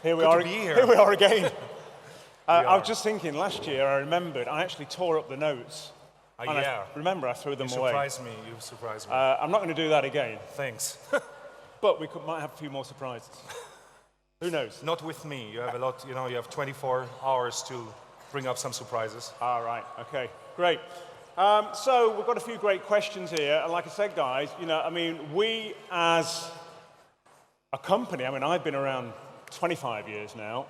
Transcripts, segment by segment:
Here we Good are. to be here. Here we are again. I are. was just thinking, last year I remembered I actually tore up the notes. And Yeah. I threw them You away. surprised me. You surprised me. I'm not going to do that again, Thanks. but we might have a few more surprises. Who knows? Not with me. You have a lot. You know, you have 24 hours to bring up some surprises. All right. Okay. Great. So we've got a few great questions here, and like I said, guys, we as a company, I've been around 25 years now,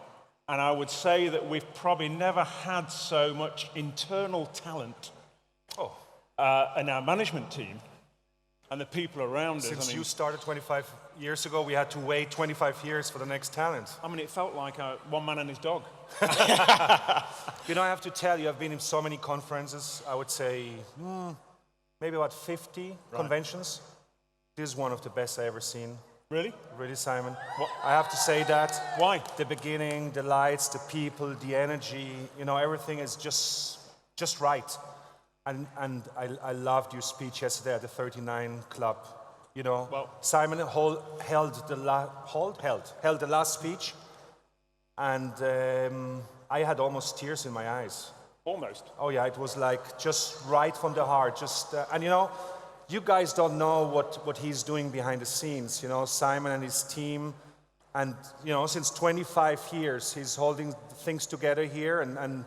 and I would say that we've probably never had so much internal talent in our management team and the people around us. Since you started 25 years ago, we had to wait 25 years for the next talent. It felt like one man and his dog. You know, I have to tell you, I've been in so many conferences. I would say maybe about 50 conventions. This is one of the best I've ever seen. Really? Really, Simon. I have to say that. Why? The beginning, the lights, the people, the energy, everything is just right. And I loved your speech yesterday at the 39 Club. Simon held the last speech, and I had almost tears in my eyes. Almost. Oh yeah, it was like just right from the heart. You guys don't know what he's doing behind the scenes. Simon and his team, and since 25 years he's holding things together here, and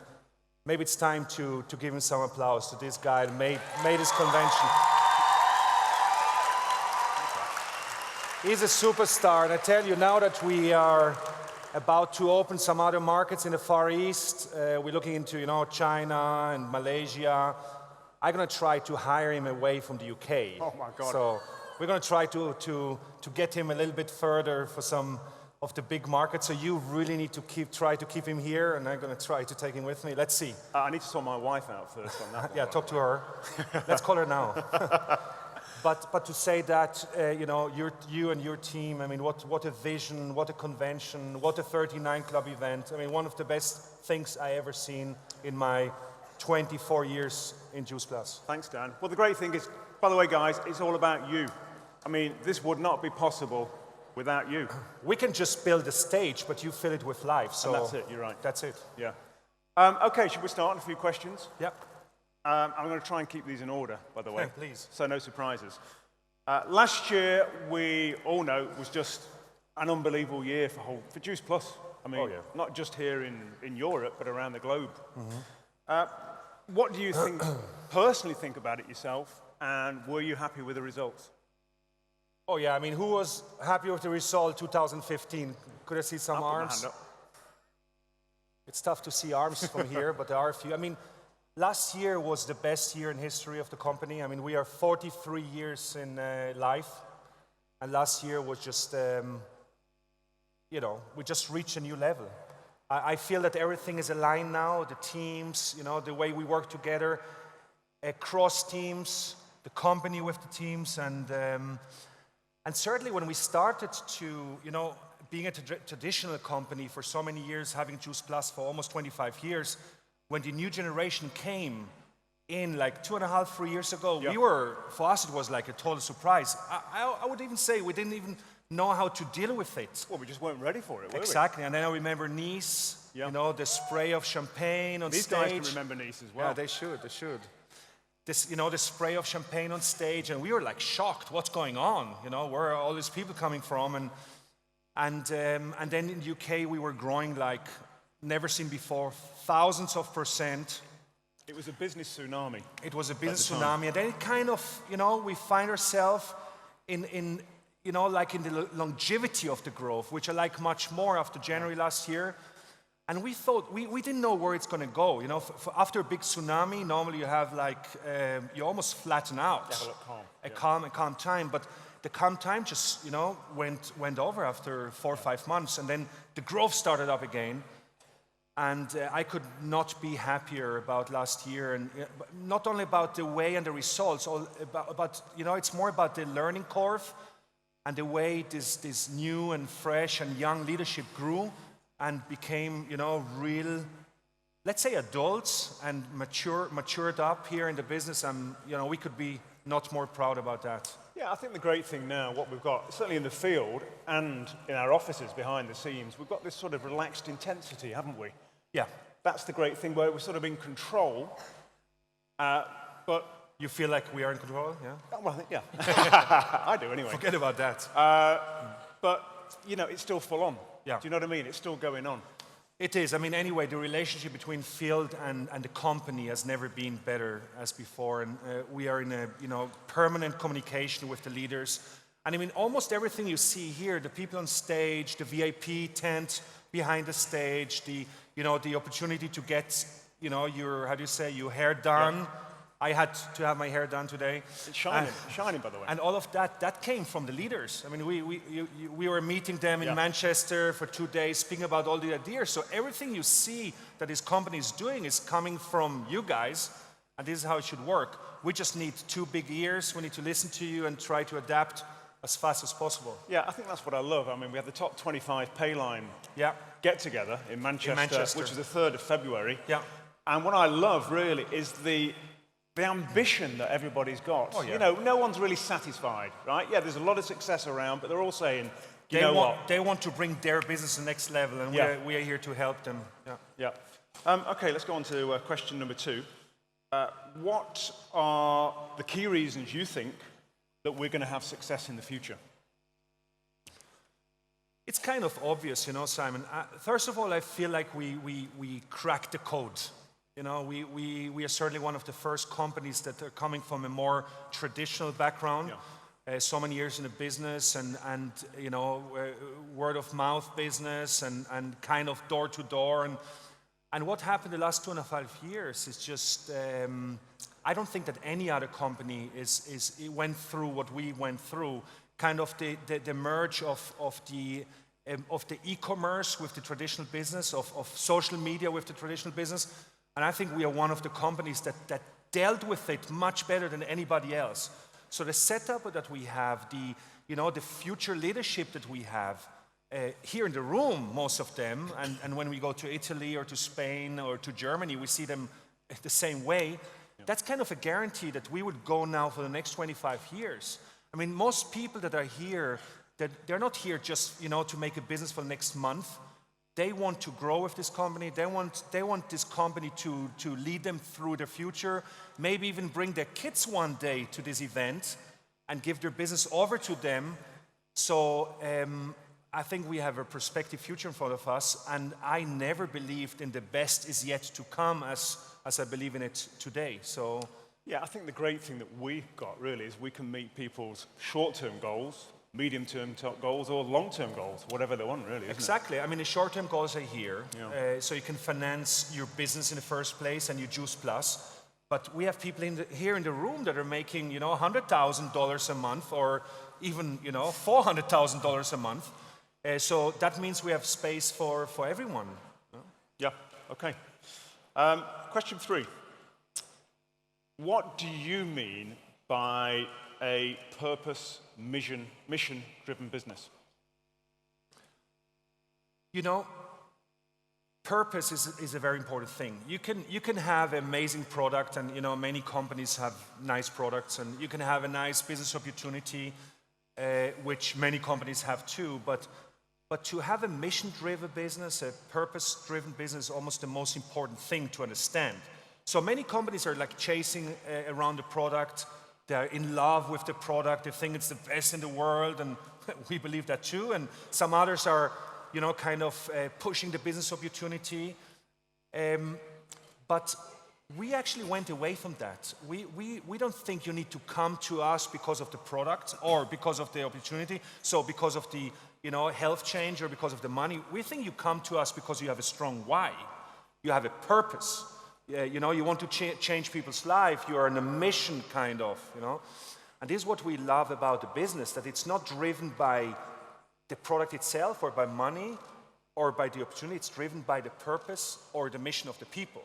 maybe it's time to give him some applause to this guy that made his convention. He's a superstar, and I tell you, now that we are about to open some other markets in the Far East, we're looking into China and Malaysia. I'm going to try to hire him away from the UK. Oh my God. So we're going to try to get him a little bit further for some of the big markets. So you really need to try to keep him here, and I'm going to try to take him with me. Let's see. I need to sort my wife out first on that one. Yeah, talk to her. Let's call her now. But to say that, you and your team, what a vision, what a convention, what a 39 Club event. One of the best things I ever seen in my 24 years in Juice Plus. Thanks, Dan. Well, the great thing is, by the way, guys, it's all about you. This would not be possible without you. We can just build a stage, but you fill it with life. So and that's it, you're right. That's it. Yeah. Okay, should we start on a few questions? Yep. I'm going to try and keep these in order, by the way. Yeah, please. So no surprises. Last year, we all know, was just an unbelievable year for Juice Plus. Not just here in Europe, but around the globe. Mm-hmm. What do you personally think about it yourself, and were you happy with the results? Oh yeah, who was happy with the result 2015? Could I see some arms? Put my hand up. It's tough to see arms from here, but there are a few. Last year was the best year in history of the company. We are 43 years in life, and last year was just, we just reached a new level. I feel that everything is aligned now, the teams, the way we work together, across teams, the company with the teams, and certainly when we started to, being a traditional company for so many years, having Juice Plus for almost 25 years, when the new generation came in like 2.5, 3 years ago, for us it was like a total surprise. I would even say we didn't even know how to deal with it. Well, we just weren't ready for it, were Exactly, and then I remember Nice, the spray of champagne on These stage. These guys can remember Nice as well. Yeah, they should. This, the spray of champagne on stage, and we were like shocked, what's going on? Where are all these people coming from? And then in the UK, we were growing like never seen before, thousands of %. It was a business tsunami. It was a business tsunami, and then it kind of, we find ourselves in the longevity of the growth, which I like much more after January last year. And we thought, we didn't know where it's going to go. After a big tsunami, normally you have you almost flatten out. Yeah, calm. A calm time. But the calm time just, went over after 4 or 5 months. And then the growth started up again. And I could not be happier about last year. And not only about the way and the results, about it's more about the learning curve and the way this new and fresh and young leadership grew and became, real, let's say, adults and matured up here in the business. And, we could be not more proud about that. Yeah, I think the great thing now, what we've got, certainly in the field and in our offices behind the scenes, we've got this sort of relaxed intensity, haven't we? Yeah. That's the great thing, where we're sort of in control, but... You feel like we are in control, yeah? Well, I think, yeah. I do, anyway. Forget about that. But, you know, it's still full on. Yeah. Do you know what I mean? It's still going on. It is. I mean, anyway, the relationship between field and the company has never been better as before. And we are in a, permanent communication with the leaders. And I mean, almost everything you see here, the people on stage, the VIP tent behind the stage, the opportunity to get, your, your hair done. Yeah. I had to have my hair done today. It's shining, by the way. And all of that came from the leaders. I mean, we were meeting them in Manchester for 2 days, speaking about all the ideas. So everything you see that this company is doing is coming from you guys, and this is how it should work. We just need 2 big ears. We need to listen to you and try to adapt as fast as possible. Yeah, I think that's what I love. I mean, we have the top 25 Payline get-together in Manchester, which is the 3rd of February. Yeah. And what I love, really, is the ambition that everybody's got. Oh, yeah. No one's really satisfied, right? Yeah, there's a lot of success around, but they're all saying, they want to bring their business to the next level, and we are here to help them. Yeah. Okay, let's go on to question number 2. What are the key reasons you think that we're going to have success in the future? It's kind of obvious, Simon. First of all, I feel like we cracked the code. We are certainly one of the first companies that are coming from a more traditional background. Yeah. So many years in the business and word of mouth business and kind of door to door. And what happened the last 2.5 years is just, I don't think that any other company went through what we went through, kind of the merge of the e-commerce with the traditional business, of social media with the traditional business. And I think we are one of the companies that dealt with it much better than anybody else. So the setup that we have, the future leadership that we have here in the room, most of them, and when we go to Italy or to Spain or to Germany, we see them the same way. Yeah. That's kind of a guarantee that we would go now for the next 25 years. I mean, most people that are here, they're not here just to make a business for the next month. They want to grow with this company. They want this company to lead them through their future, maybe even bring their kids one day to this event and give their business over to them. So I think we have a prospective future in front of us, and I never believed in the best is yet to come as I believe in it today. So yeah, I think the great thing that we've got really is we can meet people's short-term goals, medium-term goals, or long-term goals, whatever they want, really. Exactly. I mean, the short-term goals are here, yeah. So you can finance your business in the first place and you juice plus. But we have people here in the room that are making, $100,000 a month, or even, $400,000 a month. So that means we have space for everyone. Yeah. Okay. Question 3. What do you mean by a purpose, mission-driven business? Purpose is a very important thing. You can have an amazing product, and many companies have nice products, and you can have a nice business opportunity, which many companies have too. But to have a mission-driven business, a purpose-driven business, is almost the most important thing to understand. So many companies are like chasing around the product. They're in love with the product. They think it's the best in the world, and we believe that too. And some others are, kind of pushing the business opportunity. But we actually went away from that. We don't think you need to come to us because of the product or because of the opportunity. So because of the, health change or because of the money. We think you come to us because you have a strong why. You have a purpose. You want to change people's life. You are on a mission, kind of, And this is what we love about the business, that it's not driven by the product itself or by money or by the opportunity. It's driven by the purpose or the mission of the people.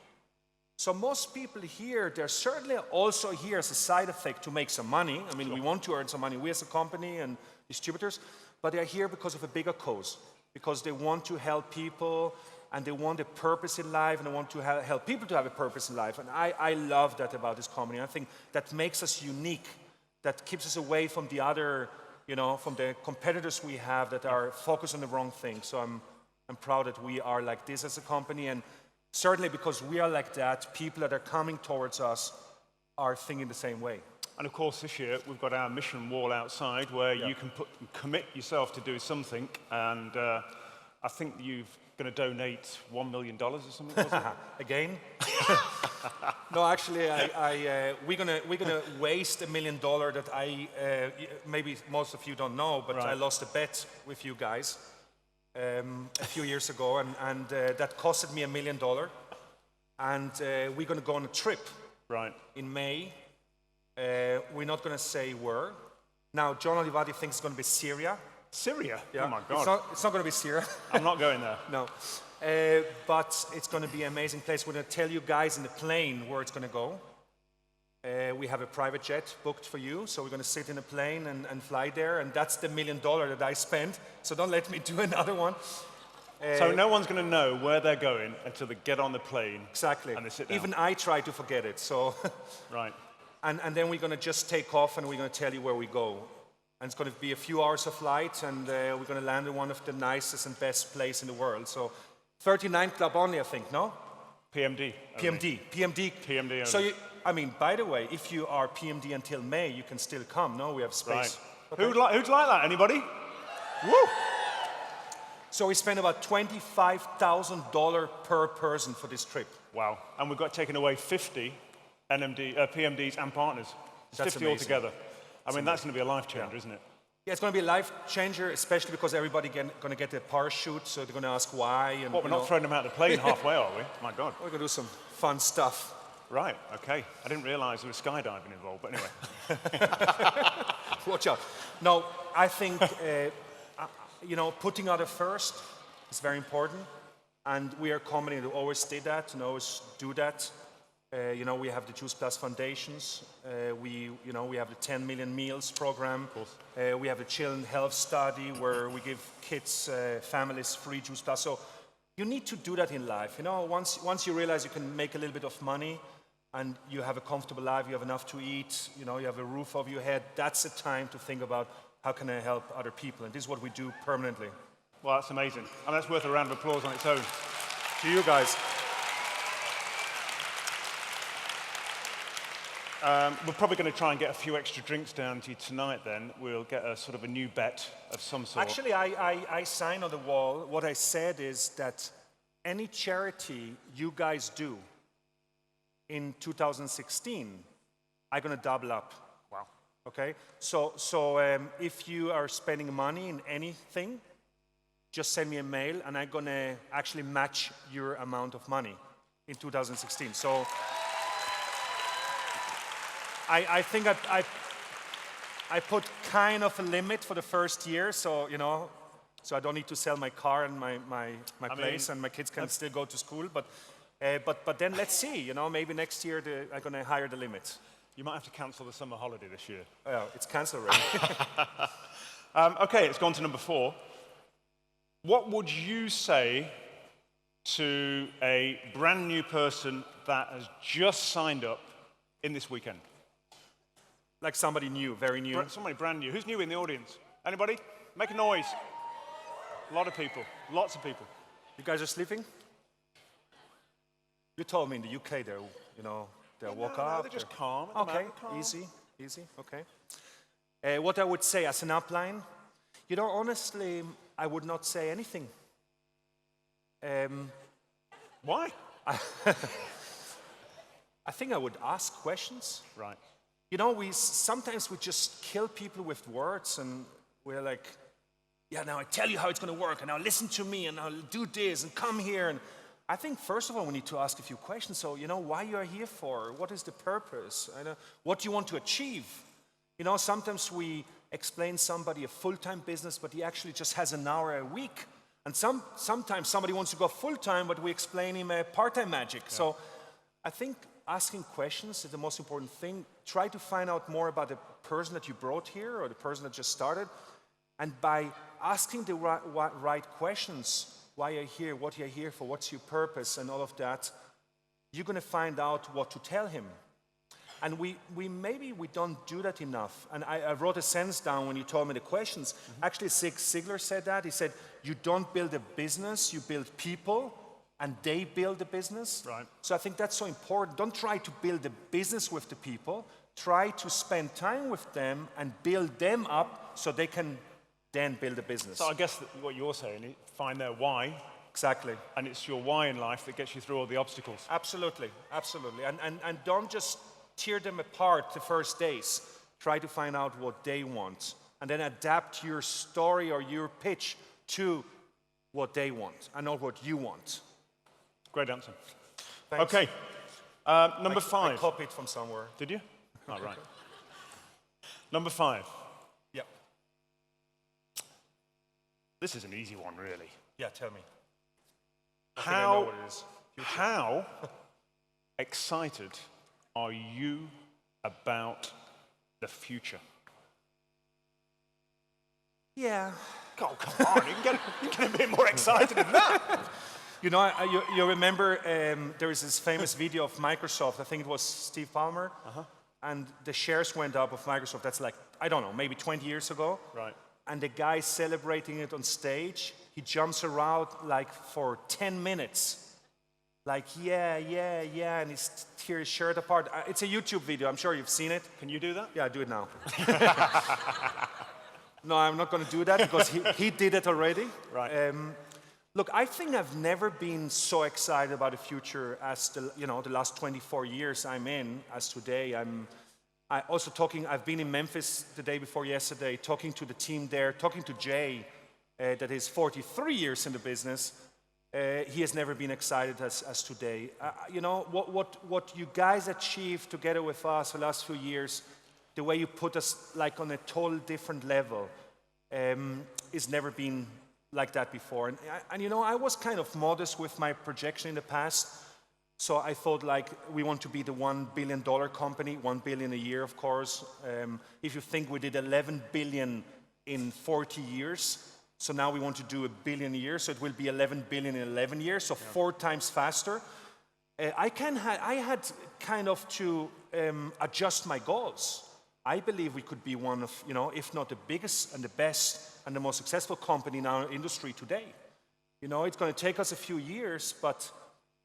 So most people here, they're certainly also here as a side effect to make some money. I mean, sure. We want to earn some money, we as a company and distributors, but they're here because of a bigger cause, because they want to help people, and they want a purpose in life, and they want to help people to have a purpose in life. And I love that about this company. I think that makes us unique, that keeps us away from the other, from the competitors we have that are focused on the wrong thing. So I'm proud that we are like this as a company, and certainly because we are like that, people that are coming towards us are thinking the same way. And of course, this year we've got our mission wall outside where you can commit yourself to do something. And I think you're going to donate $1 million or something. Was it? Again? No, actually, we're gonna waste $1 million that maybe most of you don't know, but I lost a bet with you guys a few years ago, and that costed me $1 million. And we're gonna go on a trip in May. We're not going to say where. Now, John Olivati thinks it's going to be Syria. Syria? Yeah. Oh my God. It's not going to be Syria. I'm not going there. No. But it's going to be an amazing place. We're going to tell you guys in the plane where it's going to go. We have a private jet booked for you, so we're going to sit in a plane and fly there, and that's the $1 million that I spent. So don't let me do another one. So no one's going to know where they're going until they get on the plane. Exactly. And they sit down. Even I try to forget it. So. Right. And then we're going to just take off and we're going to tell you where we go. And it's going to be a few hours of flight, and we're going to land in one of the nicest and best places in the world. So 39 club only, I think, no? PMD. PMD. only. So, by the way, if you are PMD until May, you can still come, no? We have space. Right. Okay. Who'd like that? Anybody? Woo! So we spent about $25,000 per person for this trip. Wow. And we've got taken away 50 PMDs and partners. It's That's 50 amazing. altogether. That's going to be a life changer, isn't it? Yeah, it's going to be a life changer, especially because everybody going to get a parachute, so they're going to ask why. And, we're not throwing them out of the plane halfway, are we? My God. We're going to do some fun stuff. Right, okay. I didn't realize there was skydiving involved, but anyway. Watch out. No, I think, putting others first is very important. And we are a company that always did that and always do that. We have the Juice Plus Foundations. We have the 10 Million Meals program. We have the Children Health Study where we give kids, families free Juice Plus. So you need to do that in life. Once you realize you can make a little bit of money and you have a comfortable life, you have enough to eat, you have a roof over your head, that's the time to think about how can I help other people. And this is what we do permanently. Well, that's amazing. And that's worth a round of applause on its own. To you guys. We're probably going to try and get a few extra drinks down to you tonight then. We'll get a sort of a new bet of some sort. Actually, I sign on the wall. What I said is that any charity you guys do in 2016, I'm going to double up. Wow. Okay? So if you are spending money in anything, just send me a mail and I'm going to actually match your amount of money in 2016. So I think I put kind of a limit for the first year, so so I don't need to sell my car and my place, and my kids can still go to school. But then let's see, maybe next year I'm going to higher the limit. You might have to cancel the summer holiday this year. Oh, it's cancelled already. Okay, it's gone to number 4. What would you say to a brand new person that has just signed up in this weekend? Like somebody new, very new. Somebody brand new. Who's new in the audience? Anybody? Make a noise. A lot of people. Lots of people. You guys are sleeping? You told me in the UK they'll woke up. No, they're just calm. Okay, easy, okay. What I would say as an upline, honestly, I would not say anything. Why? I think I would ask questions. Right. Sometimes we just kill people with words, and we're like, yeah, now I tell you how it's going to work, and now listen to me, and I'll do this, and come here. And I think, first of all, we need to ask a few questions. So, why you are here for? What is the purpose? What do you want to achieve? Sometimes we explain somebody a full-time business, but he actually just has an hour a week. And sometimes somebody wants to go full-time, but we explain him a part-time magic. Yeah. So I think asking questions is the most important thing. Try to find out more about the person that you brought here or the person that just started. And by asking the right questions, why are you here, what are you here for, what's your purpose, and all of that, you're going to find out what to tell him. And maybe we don't do that enough. And I wrote a sentence down when you told me the questions. Actually, Zig Ziglar said that. He said, you don't build a business, you build people, and they build the business. Right. So I think that's so important. Don't try to build a business with the people. Try to spend time with them and build them up so they can then build a business. So I guess that what you're saying is find their why. Exactly. And it's your why in life that gets you through all the obstacles. Absolutely, absolutely. And don't just tear them apart the first days. Try to find out what they want. And then adapt your story or your pitch to what they want and not what you want. Great answer. Thanks. Okay, number 5. I copied from somewhere. Did you? Oh, right. Number 5. Yep. This is an easy one, really. Yeah, tell me. I think I know what it is. How excited are you about the future? Yeah. Oh, come on, you can get a bit more excited than that. You know, you remember there is this famous video of Microsoft, I think it was Steve Ballmer, and the shares went up of Microsoft, that's like, I don't know, maybe 20 years ago. Right. And the guy celebrating it on stage, he jumps around like for 10 minutes. Like, yeah, and he's tear his shirt apart. It's a YouTube video, I'm sure you've seen it. Can you do that? Yeah, do it now. No, I'm not going to do that because he did it already. Right. Look, I think I've never been so excited about the future as the last 24 years I'm in as today. I've been in Memphis the day before yesterday, talking to the team there, talking to Jay, that is 43 years in the business. He has never been excited as today. What you guys achieved together with us the last few years, the way you put us like on a total different level, is never been like that before. And I was kind of modest with my projection in the past. So I thought like we want to be the $1 billion company, 1 billion a year, of course. If you think we did 11 billion in 40 years, so now we want to do $1 billion a year, so it will be 11 billion in 11 years, so 4 times faster. I had kind of to adjust my goals. I believe we could be one of, if not the biggest and the best and the most successful company in our industry today. It's going to take us a few years, but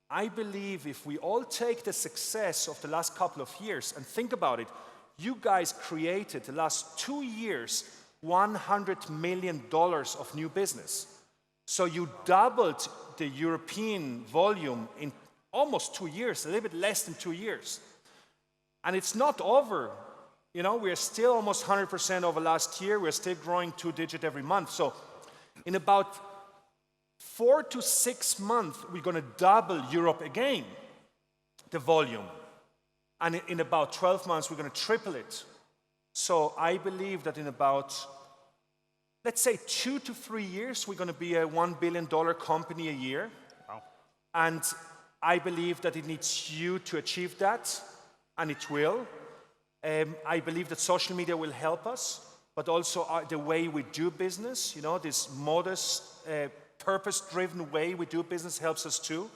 I believe if we all take the success of the last couple of years and think about it, you guys created the last 2 years $100 million of new business. So you doubled the European volume in almost 2 years, a little bit less than 2 years. And it's not over. We're still almost 100% over last year. We're still growing 2-digit every month. So in about 4 to 6 months, we're going to double Europe again, the volume. And in about 12 months, we're going to triple it. So I believe that in about, let's say 2 to 3 years, we're going to be a $1 billion company a year. Wow. And I believe that it needs you to achieve that, and it will. I believe that social media will help us, but also the way we do business, this modest, purpose-driven way we do business helps us too.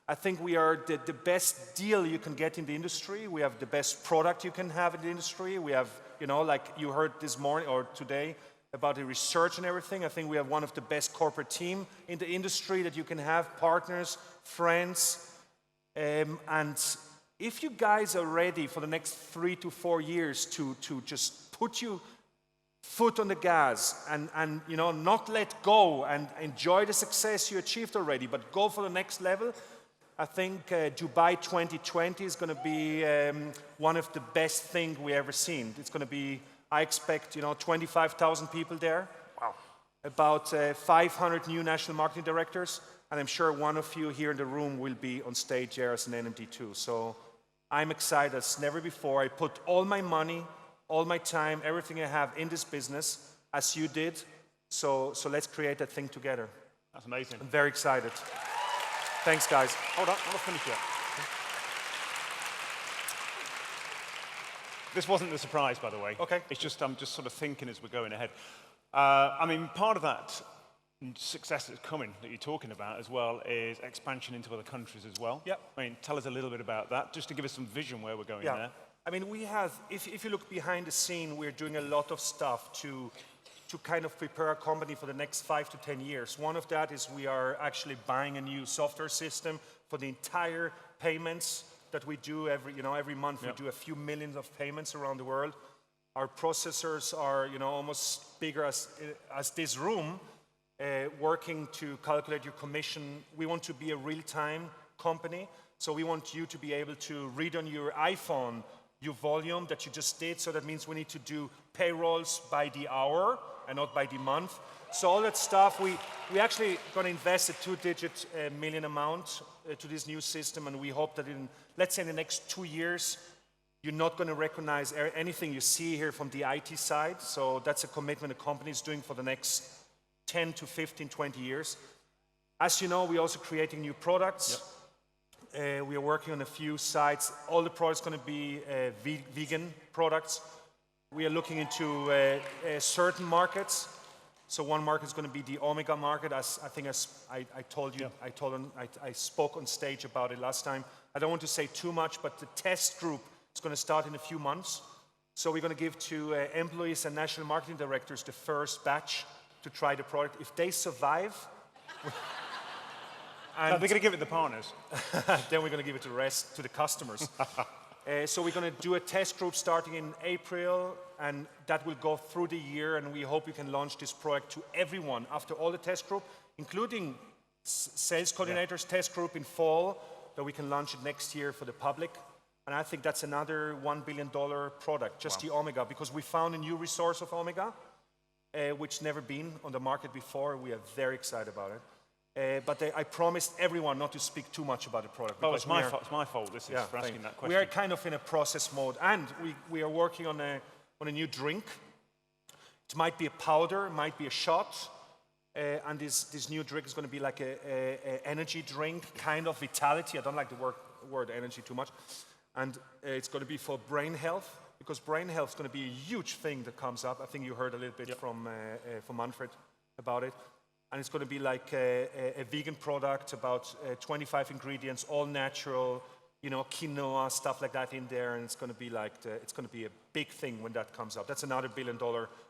I think we are the best deal you can get in the industry. We have the best product you can have in the industry. We have, like you heard this morning or today about the research and everything. I think we have one of the best corporate team in the industry that you can have, partners, friends. And if you guys are ready for the next 3 to 4 years to just put your foot on the gas and not let go and enjoy the success you achieved already, but go for the next level, I think Dubai 2020 is going to be one of the best things we ever seen. It's going to be, I expect, 25,000 people there. Wow. About 500 new national marketing directors, and I'm sure one of you here in the room will be on stage there as an NMD too. So I'm excited as never before. I put all my money, all my time, everything I have in this business, as you did. So let's create that thing together. That's amazing. I'm very excited. Thanks, guys. Hold on, I'm not finished yet. This wasn't the surprise, by the way. Okay. It's just, I'm just sort of thinking as we're going ahead. Part of that success that's coming, that you're talking about as well, is expansion into other countries as well. Yep. Tell us a little bit about that, just to give us some vision where we're going Yeah. there. I mean, we have, if you look behind the scene, we're doing a lot of stuff to kind of prepare our company for the next 5 to 10 years. One of that is we are actually buying a new software system for the entire payments that we do every month. We do a few millions of payments around the world. Our processors are, almost bigger as this room, working to calculate your commission. We want to be a real-time company, so we want you to be able to read on your iPhone your volume that you just did. So that means we need to do payrolls by the hour and not by the month. So all that stuff, we actually going to invest a 2-digit million amount to this new system, and we hope that in, let's say, in the next 2 years, you're not going to recognize anything you see here from the IT side. So that's a commitment the company is doing for the next 10 to 15, 20 years. As you know, we're also creating new products. We are working on a few sites. All the products are going to be vegan products. We are looking into certain markets. So one market is going to be the Omega market. As I told you, I spoke on stage about it last time. I don't want to say too much, but the test group is going to start in a few months. So we're going to give to employees and national marketing directors the first batch to try the product. If they survive, no, they're going to give it to the partners. then we're going to give it to the rest, to the customers. So we're going to do a test group starting in April, and that will go through the year, and we hope we can launch this product to everyone after all the test group, including sales coordinators test group in fall, that we can launch it next year for the public. And I think that's another $1 billion product, just the Omega, because we found a new resource of Omega, which never been on the market before. We are very excited about it. But I promised everyone not to speak too much about the product. Oh, it's my fault. This is for asking that question. We are kind of in a process mode, and we are working on a new drink. It might be a powder, it might be a shot, and this new drink is going to be like a energy drink, kind of vitality. I don't like the word energy too much. And it's going to be for brain health, because brain health is going to be a huge thing that comes up. I think you heard a little bit from Manfred about it. And it's going to be like a vegan product, about 25 ingredients, all natural, quinoa, stuff like that in there. And it's going to be like, it's going to be a big thing when that comes up. That's another $1 billion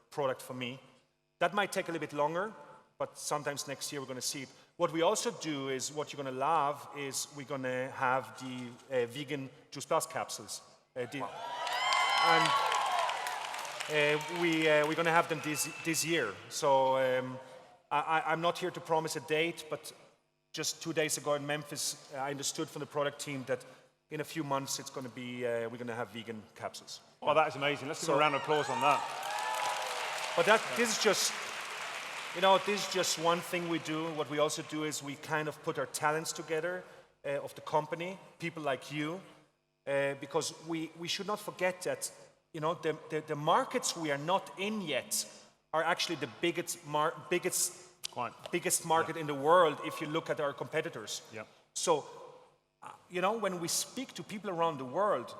product for me. That might take a little bit longer, but sometimes next year we're going to see it. What we also do is, what you're going to love is we're going to have the vegan Juice Plus capsules. And we're going to have them this year. So I'm not here to promise a date, but just 2 days ago in Memphis, I understood from the product team that in a few months it's going to be, we're going to have vegan capsules. Well, that is amazing. Let's give a round of applause on that. But this is just, this is just one thing we do. What we also do is we kind of put our talents together of the company, people like you, because we should not forget that, the markets we are not in yet are actually the biggest market in the world if you look at our competitors. Yep. So, when we speak to people around the world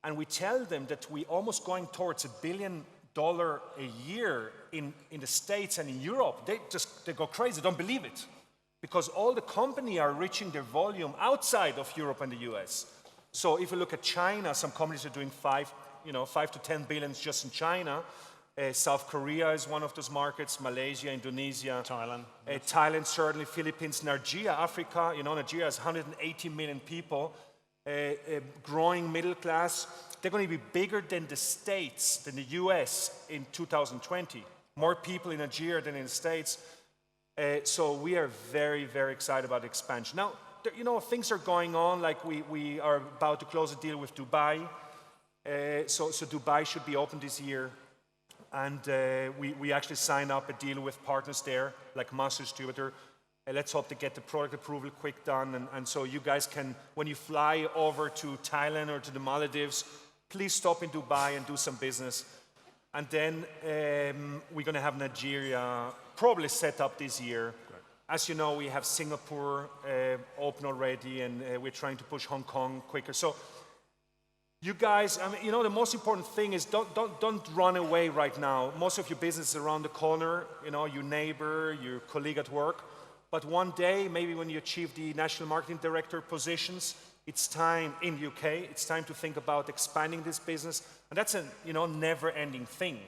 and we tell them that we're almost going towards $1 billion a year in the States and in Europe, they go crazy, don't believe it. Because all the companies are reaching their volume outside of Europe and the US. So if you look at China, some companies are doing 5 to 10 billion just in China. South Korea is one of those markets, Malaysia, Indonesia. Thailand. Thailand, certainly, Philippines, Nigeria, Africa. Nigeria has 180 million people, growing middle class. They're going to be bigger than the States, than the US in 2020. More people in Nigeria than in the States. So we are very, very excited about the expansion. Now, things are going on, like we are about to close a deal with Dubai. So Dubai should be open this year. And we actually signed up a deal with partners there, like Master Distributor. Let's hope to get the product approval quick done. And so you guys can, when you fly over to Thailand or to the Maldives, please stop in Dubai and do some business. And then we're going to have Nigeria probably set up this year. Right. As you know, we have Singapore open already, and we're trying to push Hong Kong quicker. So you guys, the most important thing is don't run away right now. Most of your business is around the corner, your neighbor, your colleague at work. But one day, maybe when you achieve the national marketing director positions, it's time in the UK, it's time to think about expanding this business. And that's a never-ending thing.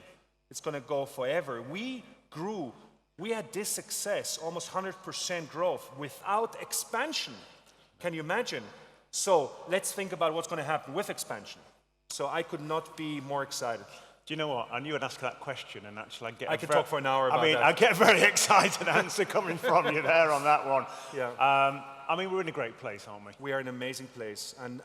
It's going to go forever. We grew, we had this success, almost 100% growth without expansion. Can you imagine? So let's think about what's going to happen with expansion. So I could not be more excited. Do you know what? I knew I'd ask that question, and actually I could talk for an hour about that. I get a very excited answer coming from you there on that one. Yeah. I mean, we're in a great place, aren't we? We are in an amazing place, and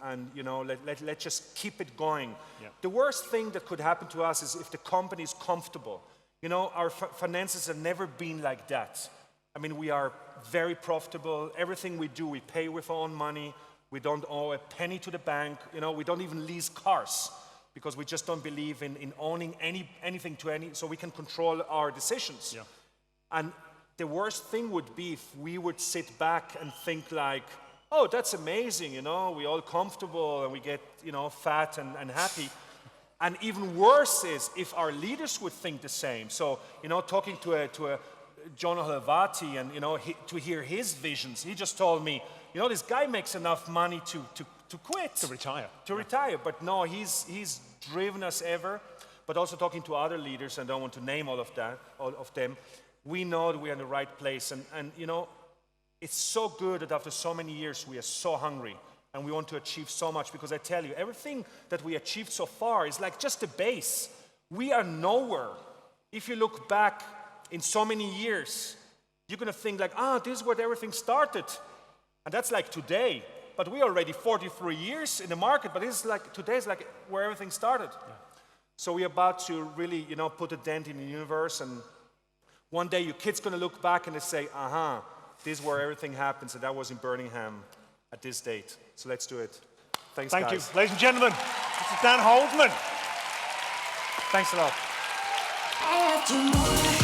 let's just keep it going. Yeah. The worst thing that could happen to us is if the company is comfortable. You know, our finances have never been like that. I mean, we are very profitable. Everything we do, we pay with our own money. We don't owe a penny to the bank. You know, we don't even lease cars because we just don't believe in owning anything to any, so we can control our decisions. Yeah. And the worst thing would be if we would sit back and think like, oh, that's amazing, you know, we're all comfortable and we get, fat and happy. And even worse is if our leaders would think the same. So, talking to a John Halvati and, to hear his visions, he just told me, this guy makes enough money to quit. To retire. To retire. But no, he's driven us ever. But also talking to other leaders, and I don't want to name all of them, we know that we're in the right place. And it's so good that after so many years, we are so hungry. And we want to achieve so much, because I tell you, everything that we achieved so far is like just the base. We are nowhere. If you look back in so many years, you're going to think like, this is where everything started. And that's like today. But we're already 43 years in the market, but today is like where everything started. Yeah. So we're about to really, put a dent in the universe, and one day your kid's going to look back and they say, this is where everything happens, and that was in Birmingham at this date. So let's do it. Thanks, guys. Thank you. Ladies and gentlemen, this is Dan Holzman. Thanks a lot. I have to know.